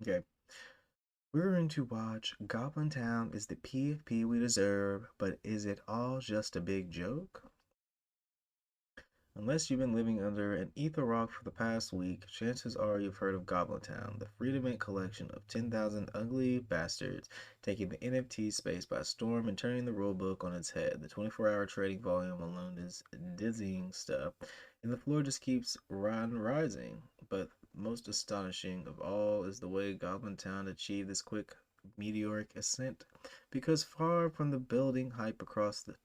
Okay. We're going to watch Goblin Town is the PFP we deserve, but is it all just a big joke? Unless you've been living under an ether rock for the past week, chances are you've heard of Goblin Town, the free-to-mint collection of 10,000 ugly bastards taking the NFT space by storm and turning the rulebook on its head. The 24-hour trading volume alone is dizzying stuff, and the floor just keeps rising. But most astonishing of all is the way Goblin Town achieved this quick meteoric ascent, because far from the building hype across the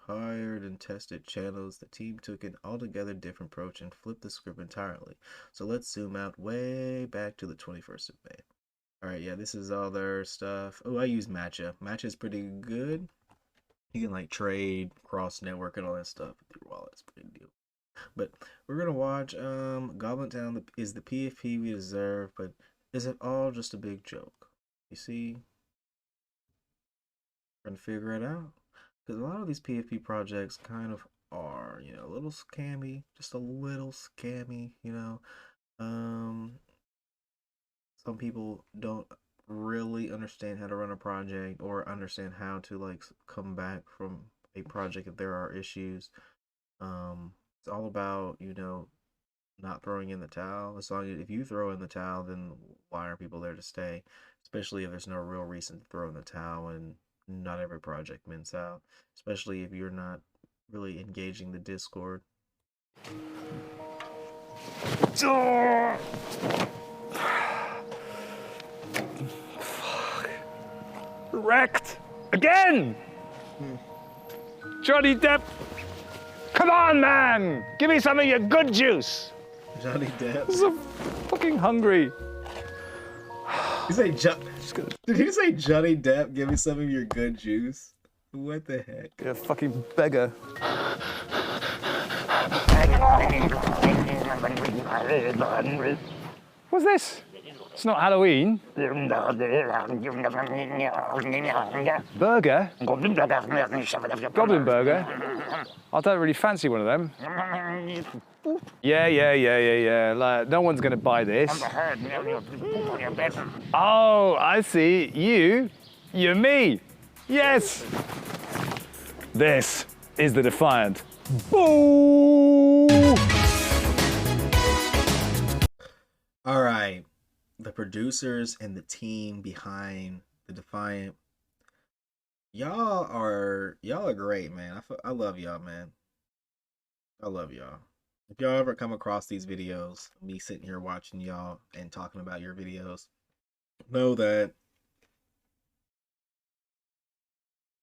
tired and tested channels, the team took an altogether different approach and flipped the script entirely. So let's zoom out way back to the 21st of May. Alright, yeah, this is all their stuff. Oh, I use Matcha. Matcha's pretty good. You can like trade, cross network, and all that stuff with your wallet. It's a pretty deal. But we're gonna watch Goblin Town is the PFP we deserve, but is it all just a big joke? You see? Trying to figure it out. Because a lot of these PFP projects kind of are, a little scammy, just a little scammy, Some people don't really understand how to run a project or understand how to like come back from a project if there are issues. It's all about, not throwing in the towel. As long as if you throw in the towel, then why are people there to stay? Especially if there's no real reason to throw in the towel, and not every project mints out, especially if you're not really engaging the Discord. Fuck. Wrecked again. Johnny Depp, come on, man! Give me some of your good juice. Johnny Depp. I'm fucking hungry. Did you say Johnny Depp? Give me some of your good juice. What the heck? You're a fucking beggar. What's this? It's not Halloween. Burger? Goblin burger? I don't really fancy one of them. Yeah. Like, no one's gonna buy this. Oh, I see. You're me. Yes. This is the Defiant. Boo! All right. The producers and the team behind the Defiant. Y'all are great, man. I love y'all, man. I love y'all. If y'all ever come across these videos, me sitting here watching y'all and talking about your videos, know that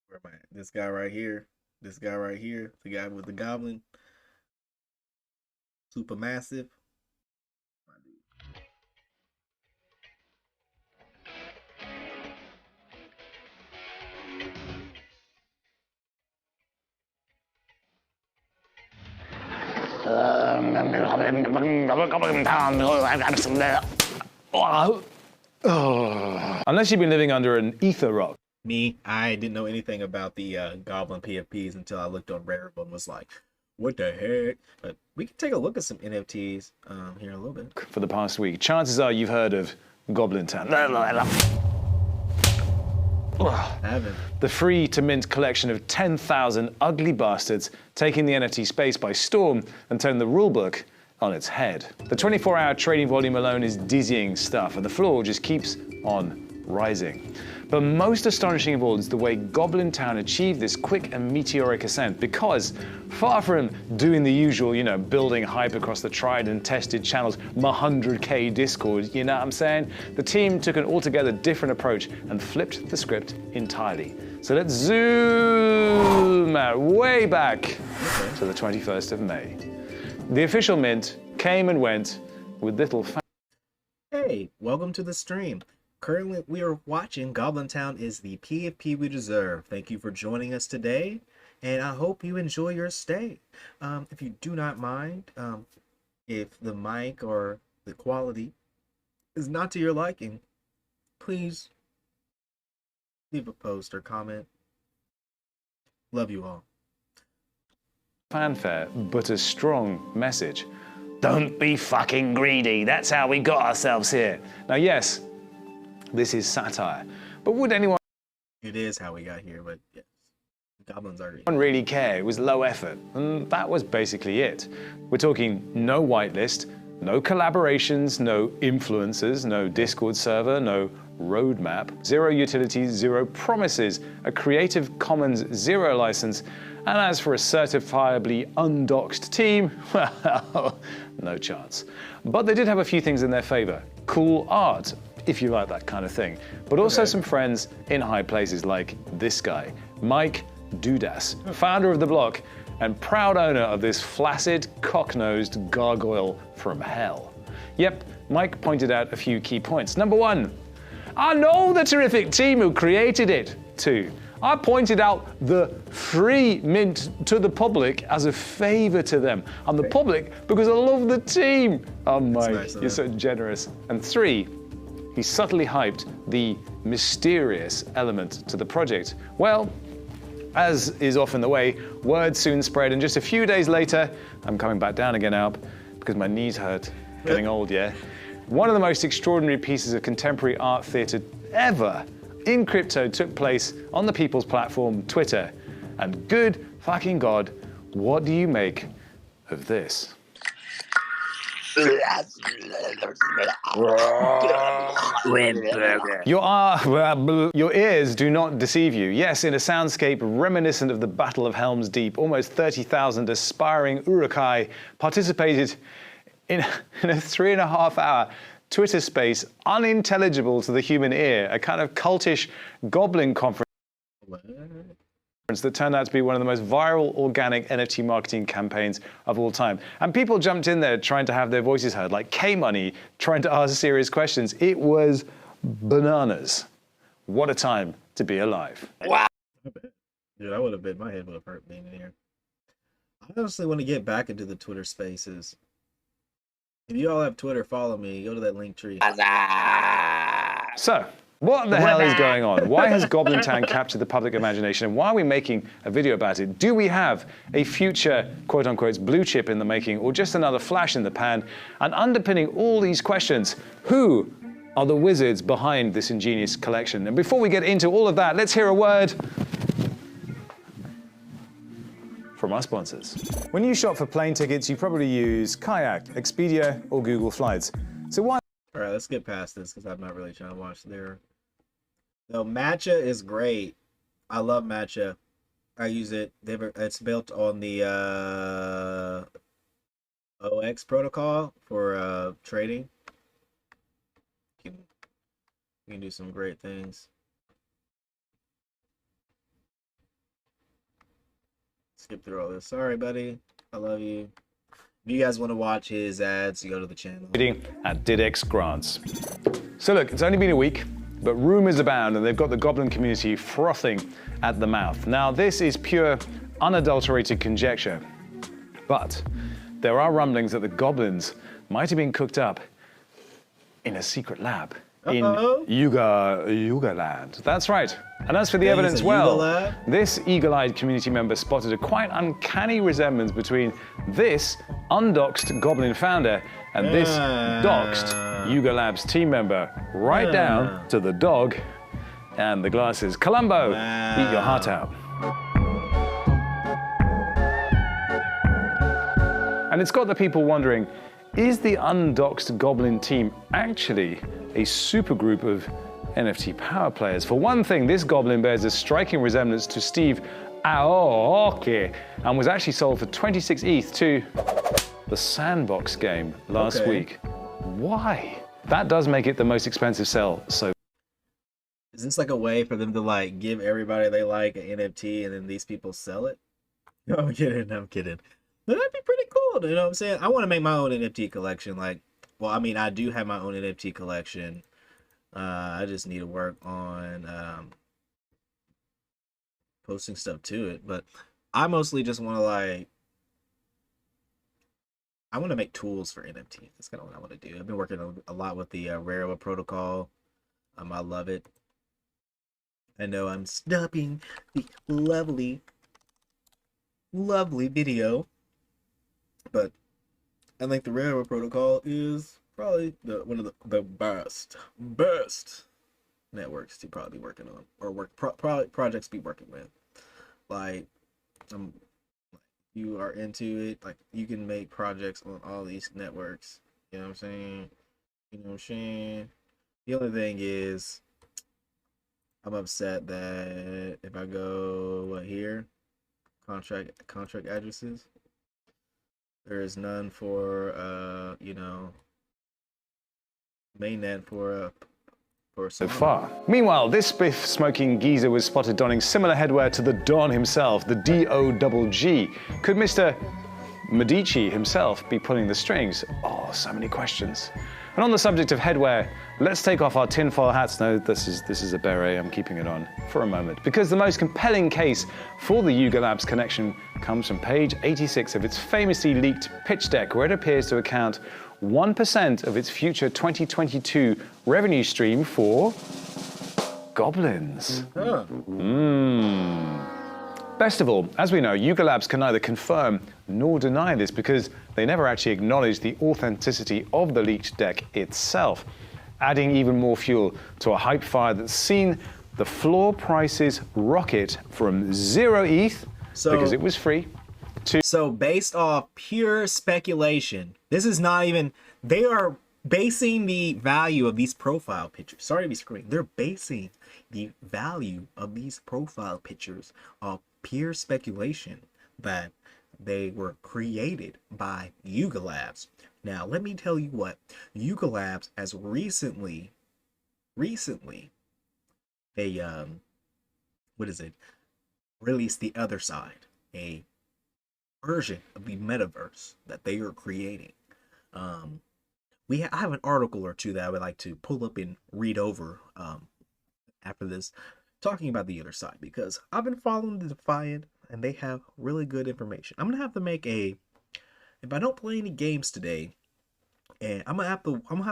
where am I? This guy right here, the guy with the goblin, super massive. Unless you've been living under an ether rock. Me, I didn't know anything about the Goblin PFPs until I looked on Rarible and was like, what the heck? But we can take a look at some NFTs here in a little bit. For the past week, chances are you've heard of Goblin Town. I haven't. The free to mint collection of 10,000 ugly bastards taking the NFT space by storm and turning the rulebook on its head. The 24-hour trading volume alone is dizzying stuff, and the floor just keeps on rising. But most astonishing of all is the way Goblin Town achieved this quick and meteoric ascent, because far from doing the usual, building hype across the tried and tested channels, 100K Discord, you know what I'm saying? The team took an altogether different approach and flipped the script entirely. So let's zoom out way back to the 21st of May. The official mint came and went with little Hey, welcome to the stream. Currently, we are watching Goblin Town is the PFP we deserve. Thank you for joining us today, and I hope you enjoy your stay. If you do not mind, if the mic or the quality is not to your liking, please leave a post or comment. Love you all. fanfare, but a strong message. Don't be fucking greedy. That's how we got ourselves here. Now, yes, this is satire. But would anyone It is how we got here, but yes, goblins are. really care? It was low effort, and that was basically it. We're talking no whitelist, no collaborations, no influencers, no Discord server, no roadmap, zero utilities, zero promises, a Creative Commons zero license, and as for a certifiably undoxed team, well, no chance. But they did have a few things in their favor. Cool art, if you like that kind of thing, but also some friends in high places like this guy, Mike Dudas, founder of the block and proud owner of this flaccid, cock-nosed gargoyle from hell. Yep, Mike pointed out a few key points. Number one, I know the terrific team who created it. Two, I pointed out the free mint to the public as a favor to them. And the public because I love the team. Oh Mike, nice, you're so generous. And three, he subtly hyped the mysterious element to the project. Well, as is often the way, word soon spread, and just a few days later, I'm coming back down again, Alp, because my knees hurt, getting old, yeah? One of the most extraordinary pieces of contemporary art theatre ever in crypto took place on the people's platform, Twitter. And good fucking God, what do you make of this? Your ears do not deceive you. Yes, in a soundscape reminiscent of the Battle of Helm's Deep, almost 30,000 aspiring Urukai participated in a 3.5-hour Twitter space unintelligible to the human ear, a kind of cultish Goblin conference that turned out to be one of the most viral organic NFT marketing campaigns of all time. And people jumped in there trying to have their voices heard, like K-Money trying to ask serious questions. It was bananas. What a time to be alive. Wow. Dude, I would have been, my head would have hurt being in here. I honestly want to get back into the Twitter spaces. If you all have Twitter, follow me. Go to that link tree. So, what the hell is going on? Why has Goblin Town captured the public imagination, and why are we making a video about it? Do we have a future, quote-unquote, blue chip in the making, or just another flash in the pan? And underpinning all these questions, who are the wizards behind this ingenious collection? And before we get into all of that, let's hear a word from our sponsors. When you shop for plane tickets, you probably use Kayak, Expedia, or Google Flights. So why? All right, let's get past this because I'm not really trying to watch there. No, Matcha is great. I love Matcha. I use it. It's built on the OX protocol for trading. You can do some great things. Skip through all this. Sorry, buddy. I love you. If you guys want to watch his ads, you go to the channel. At DidX Grants. So look, it's only been a week, but rumors abound and they've got the Goblin community frothing at the mouth. Now, this is pure, unadulterated conjecture, but there are rumblings that the Goblins might have been cooked up in a secret lab in Yuga Land. That's right. And as for the evidence, well, this eagle-eyed community member spotted a quite uncanny resemblance between this undoxed Goblin founder and this doxed Yuga Labs team member, right down to the dog and the glasses. Columbo, eat your heart out. And it's got the people wondering, is the undoxed Goblin team actually a supergroup of NFT power players? For one thing, this Goblin bears a striking resemblance to Steve Aoki and was actually sold for 26 ETH to the Sandbox game last week. Why? That does make it the most expensive sell so. Is this like a way for them to like give everybody they like an NFT and then these people sell it? No, I'm kidding. I'm kidding. But that'd be pretty cool. You know what I'm saying? I want to make my own NFT collection. Like, well, I mean, I do have my own NFT collection. I just need to work on posting stuff to it. But I mostly just want to like, I want to make tools for NFTs. That's kind of what I want to do. I've been working a lot with the Rarible protocol. I love it. I know I'm snubbing the lovely video, but I think the Rarible protocol is probably one of the best. networks to probably be working on, or probably projects to be working with. Like, you are into it, like you can make projects on all these networks. You know what I'm saying? You know what I'm saying? The only thing is, I'm upset that if I go here, contract addresses, there is none for mainnet for So Solana. far. Meanwhile, this spliff-smoking geezer was spotted donning similar headwear to the Don himself, the D-O-double-G. Could Mr. Medici himself be pulling the strings? Oh, so many questions. And on the subject of headwear, let's take off our tinfoil hats. No, this is a beret, I'm keeping it on for a moment. Because the most compelling case for the Yuga Labs connection comes from page 86 of its famously leaked pitch deck, where it appears to account 1% of its future 2022 revenue stream for goblins. Best of all, as we know, Yuga Labs can neither confirm nor deny this because they never actually acknowledge the authenticity of the leaked deck itself, adding even more fuel to a hype fire that's seen the floor prices rocket from 0 ETH, because it was free, to... So based off pure speculation, this is not even, they are basing the value of these profile pictures. Sorry to be screaming. They're basing the value of these profile pictures off pure speculation that they were created by Yuga Labs. Now, let me tell you what, Yuga Labs has recently, they, released the other side, a version of the metaverse that they are creating. I have an article or two that I would like to pull up and read over after this, talking about the other side, because I've been following the Defiant and they have really good information. I'm gonna have to make if I don't play any games today, and I'm gonna have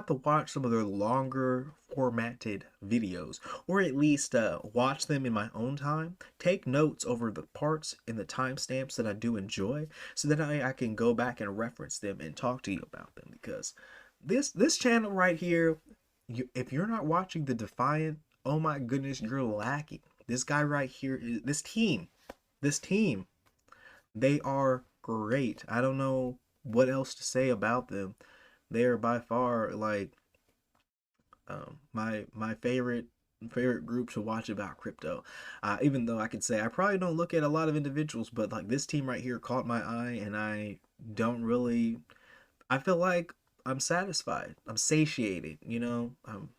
to watch some of their longer formatted videos, or at least watch them in my own time, take notes over the parts and the timestamps that I do enjoy, so that I can go back and reference them and talk to you about them. Because this channel right here, if you're not watching the Defiant, oh my goodness, you're lacking. This guy right here, this team, they are great. I don't know what else to say about them. They are by far like my favorite group to watch about crypto. Even though I could say I probably don't look at a lot of individuals, but like this team right here caught my eye, and I feel like I'm satisfied. I'm satiated, you know. I'm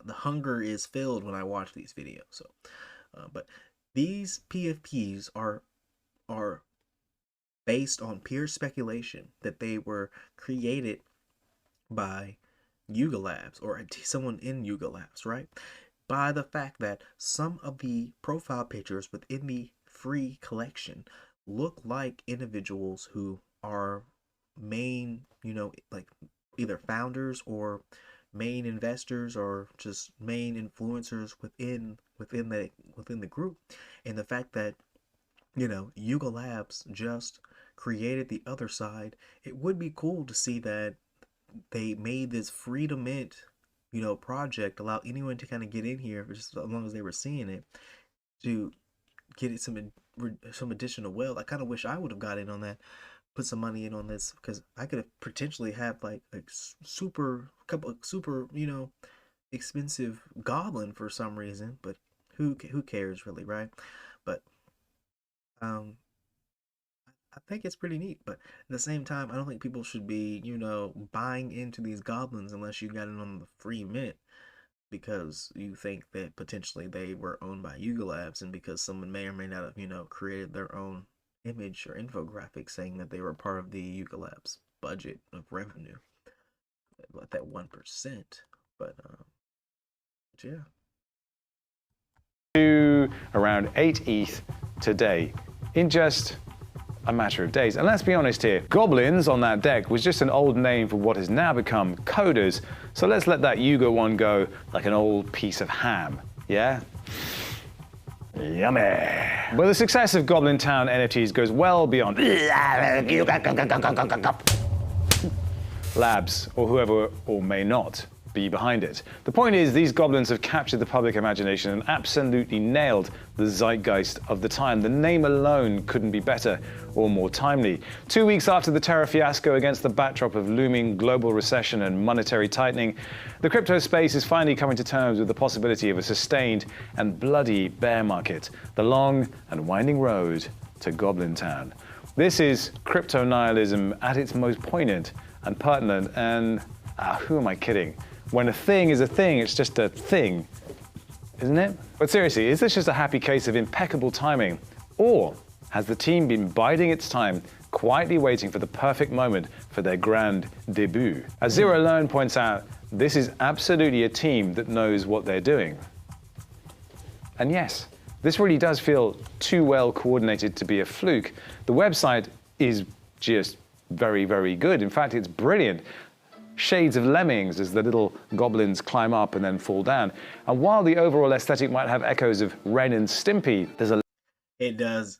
the hunger is filled when I watch these videos. So but these PFPs are based on pure speculation that they were created by Yuga Labs, or someone in Yuga Labs, right? By the fact that some of the profile pictures within the free collection look like individuals who are main, like either founders or main investors or just main influencers within the group. And the fact that Yuga Labs just created the other side, it would be cool to see that they made this free to mint project, allow anyone to kind of get in here just as long as they were seeing it, to get it some additional wealth. I kind of wish I would have got in on that, put some money in on this, because I could have potentially have like a couple of super expensive Goblin for some reason, but who cares really, right? But I think it's pretty neat. But at the same time, I don't think people should be buying into these Goblins unless you got it on the free mint, because you think that potentially they were owned by Yuga Labs, and because someone may or may not have created their own image or infographic saying that they were part of the Yuga Labs budget of revenue, about that 1%. But yeah, to around 8 ETH today in just a matter of days. And let's be honest here, Goblins on that deck was just an old name for what has now become coders. So let's let that Yuga one go like an old piece of ham, yeah? Yummy. But the success of Goblin Town NFTs goes well beyond Labs, or whoever, or may not be behind it. The point is, these goblins have captured the public imagination and absolutely nailed the zeitgeist of the time. The name alone couldn't be better or more timely. 2 weeks after the Terra fiasco, against the backdrop of looming global recession and monetary tightening, the crypto space is finally coming to terms with the possibility of a sustained and bloody bear market, the long and winding road to Goblin Town. This is crypto nihilism at its most poignant and pertinent, and who am I kidding? When a thing is a thing, it's just a thing, isn't it? But seriously, is this just a happy case of impeccable timing? Or has the team been biding its time, quietly waiting for the perfect moment for their grand debut? As Zero Learn points out, this is absolutely a team that knows what they're doing. And yes, this really does feel too well coordinated to be a fluke. The website is just very, very good. In fact, it's brilliant. Shades of Lemmings as the little goblins climb up and then fall down. And while the overall aesthetic might have echoes of Ren and Stimpy, there's a It does.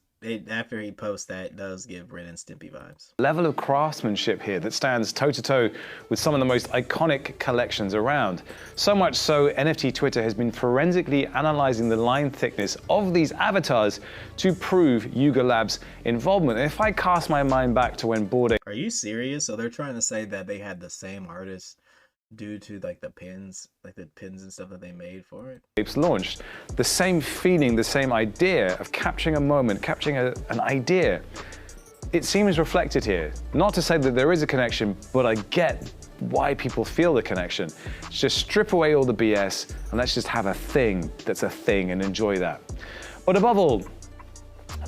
After he posts that, it does give Ren and Stimpy vibes. level of craftsmanship here that stands toe-to-toe with some of the most iconic collections around. So much so, NFT Twitter has been forensically analyzing the line thickness of these avatars to prove Yuga Labs' involvement. And if I cast my mind back to when Bored Are you serious? So they're trying to say that they had the same artist due to like the pins and stuff that they made for it? Apes launched, the same feeling, the same idea of capturing a moment, capturing an idea, it seems reflected here. Not to say that there is a connection, but I get why people feel the connection. Just strip away all the BS and let's just have a thing that's a thing and enjoy that. But above all,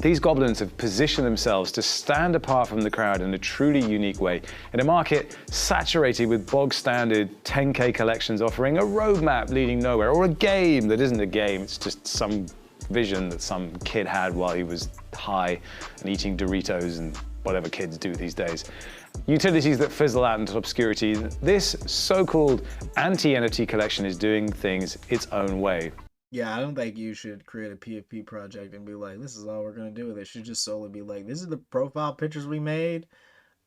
these goblins have positioned themselves to stand apart from the crowd in a truly unique way, in a market saturated with bog-standard 10K collections offering a roadmap leading nowhere, or a game that isn't a game, it's just some vision that some kid had while he was high and eating Doritos and whatever kids do these days. Utilities that fizzle out into obscurity. This so-called anti-NFT collection is doing things its own way. Yeah, I don't think you should create a PFP project and be like, this is all we're going to do with it. It should just solely be like, this is the profile pictures we made.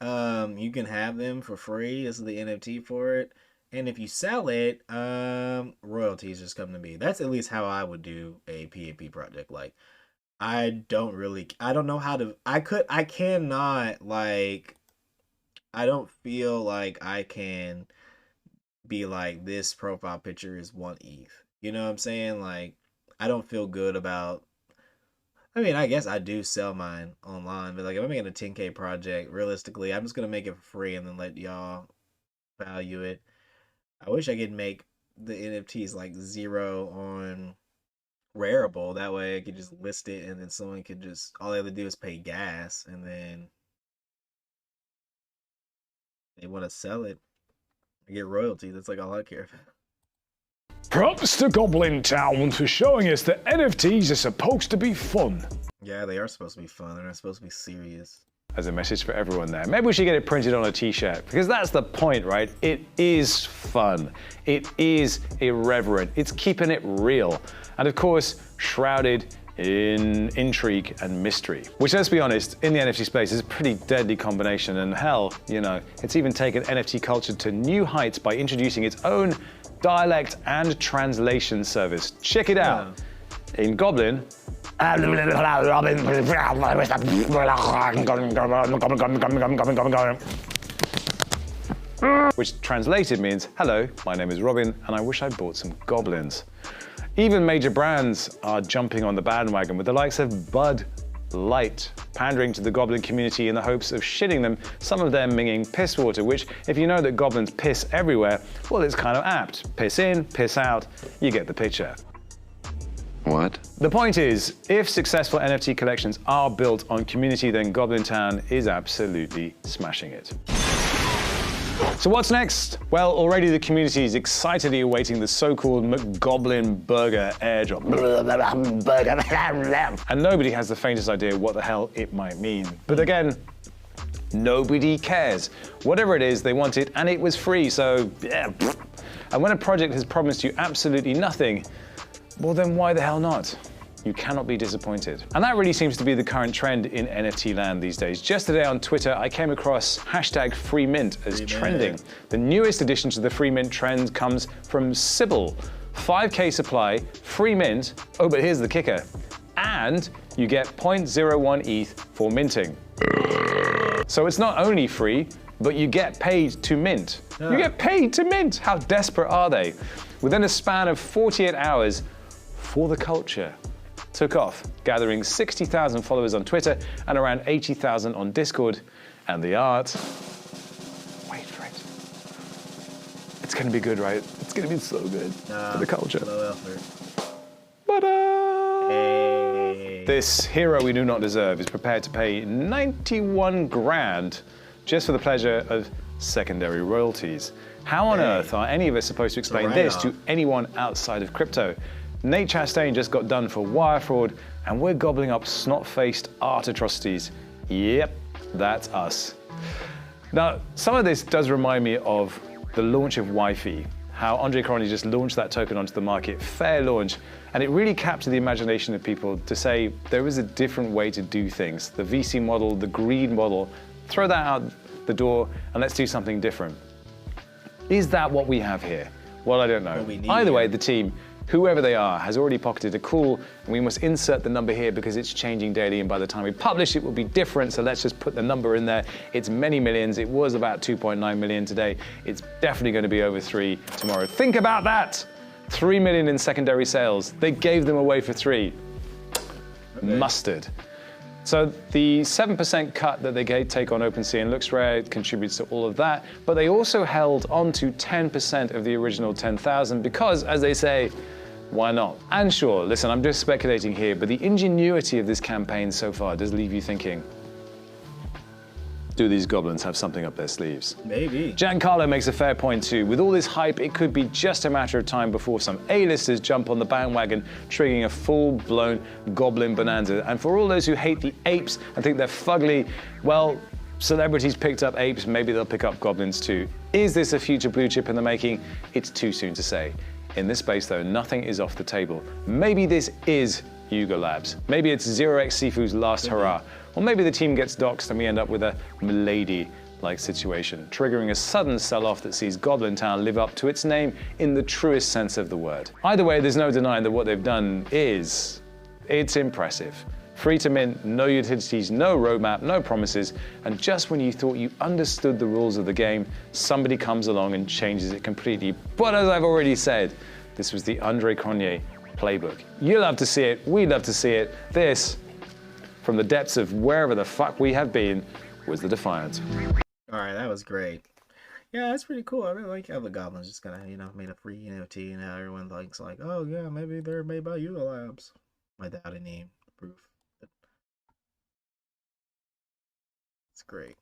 You can have them for free. This is the NFT for it. And if you sell it, royalties just come to me. That's at least how I would do a PFP project. Like, I don't know how to, I cannot, like, I don't feel like I can be like, this profile picture is 1 ETH. You know what I'm saying? Like, I don't feel good about, I mean, I guess I do sell mine online, but like if I'm making a 10K project, realistically, I'm just going to make it for free and then let y'all value it. I wish I could make the NFTs like 0 on Rarible. That way I could just list it and then someone could just, all they have to do is pay gas and then they want to sell it. I get royalties. That's like all I care about. Props to Goblin Town for showing us that NFTs are supposed to be fun. Yeah, they are supposed to be fun. They're not supposed to be serious. As a message for everyone there. Maybe we should get it printed on a t-shirt, because that's the point, right? It is fun. It is irreverent. It's keeping it real. And of course, shrouded in intrigue and mystery. Which, let's be honest, in the NFT space is a pretty deadly combination. And hell, you know, it's even taken NFT culture to new heights by introducing its own dialect and translation service. Check it out. Yeah. In Goblin, which translated means, hello, my name is Robin, and I wish I bought some goblins. Even major brands are jumping on the bandwagon, with the likes of Bud Light pandering to the goblin community in the hopes of shitting them some of their minging piss water, which, if you know that goblins piss everywhere, well, it's kind of apt. Piss in, piss out, you get the picture. What? The point is, if successful NFT collections are built on community, then Goblin Town is absolutely smashing it. So what's next? Well, already the community is excitedly awaiting the so-called McGoblin Burger airdrop. And nobody has the faintest idea what the hell it might mean. But again, nobody cares. Whatever it is, they want it, and it was free, so yeah. And when a project has promised you absolutely nothing, well then why the hell not? you cannot be disappointed. And that really seems to be the current trend in NFT land these days. Just today on Twitter, I came across hashtag free mint as trending. The newest addition to the free mint trend comes from Sybil. 5K supply, free mint. Oh, but here's the kicker. And you get 0.01 ETH for minting. So it's not only free, but you get paid to mint. You get paid to mint. How desperate are they? Within a span of 48 hours, For the Culture took off, gathering 60,000 followers on Twitter and around 80,000 on Discord. And the art, wait for it. It's gonna be good, right? It's gonna be so good for the culture. Low effort. Hey. This hero we do not deserve is prepared to pay 91 grand just for the pleasure of secondary royalties. How on earth are any of us supposed to explain this to anyone outside of crypto? Nate Chastain just got done for wire fraud, and we're gobbling up snot-faced art atrocities. Yep, that's us. Now, some of this does remind me of the launch of Wi-Fi, how Andre Cronje just launched that token onto the market, fair launch, and it really captured the imagination of people to say there is a different way to do things. The VC model, the greed model, throw that out the door and let's do something different. Is that what we have here? Well, I don't know. Either way, the team, whoever they are, has already pocketed a call, and we must insert the number here because it's changing daily, and by the time we publish it will be different, so let's just put the number in there. It's many millions. It was about 2.9 million today. It's definitely going to be over 3 tomorrow. Think about that! 3 million in secondary sales. They gave them away for 3. Mustard. So the 7% cut that they take on OpenSea and LooksRare contributes to all of that, but they also held on to 10% of the original 10,000 because, as they say, why not? And sure, listen, I'm just speculating here, but the ingenuity of this campaign so far does leave you thinking, do these goblins have something up their sleeves? Maybe. Giancarlo makes a fair point too. With all this hype, it could be just a matter of time before some A-listers jump on the bandwagon, triggering a full-blown goblin bonanza. And for all those who hate the apes and think they're fugly, well, celebrities picked up apes, maybe they'll pick up goblins too. Is this a future blue chip in the making? It's too soon to say. In this space though, nothing is off the table. Maybe this is Yuga Labs. Maybe it's 0x Sifu's last hurrah. Or maybe the team gets doxxed and we end up with a Milady-like situation, triggering a sudden sell-off that sees Goblin Town live up to its name in the truest sense of the word. Either way, there's no denying that what they've done it's impressive. Free to mint, no utilities, no roadmap, no promises, and just when you thought you understood the rules of the game, somebody comes along and changes it completely. But as I've already said, this was the Andre Cronje playbook. You love to see it, we love to see it. This, from the depths of wherever the fuck we have been, was the Defiant. All right, that was great. Yeah, that's pretty cool. I really like how the Goblins just kind of, made a free NFT, and how everyone thinks like, oh yeah, maybe they're made by Yuga Labs, without any proof. It's great.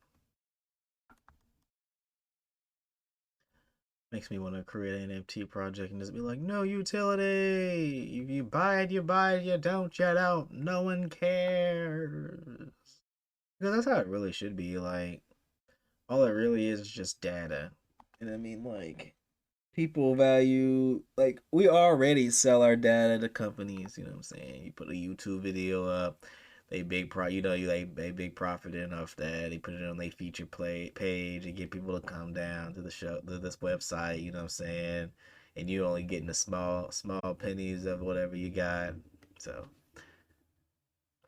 Makes me want to create an NFT project and just be like, no utility. If you buy it, you buy it. You don't, you don't. No one cares. Because that's how it really should be. Like, all it really is just data. And I mean, like, people value, like, we already sell our data to companies, you know what I'm saying? You put a YouTube video up, they big they big profited off that. They put it on their feature page and get people to come down to the show, to this website, you know what I'm saying? And you only getting the small pennies of whatever you got. So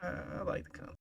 I like the concept.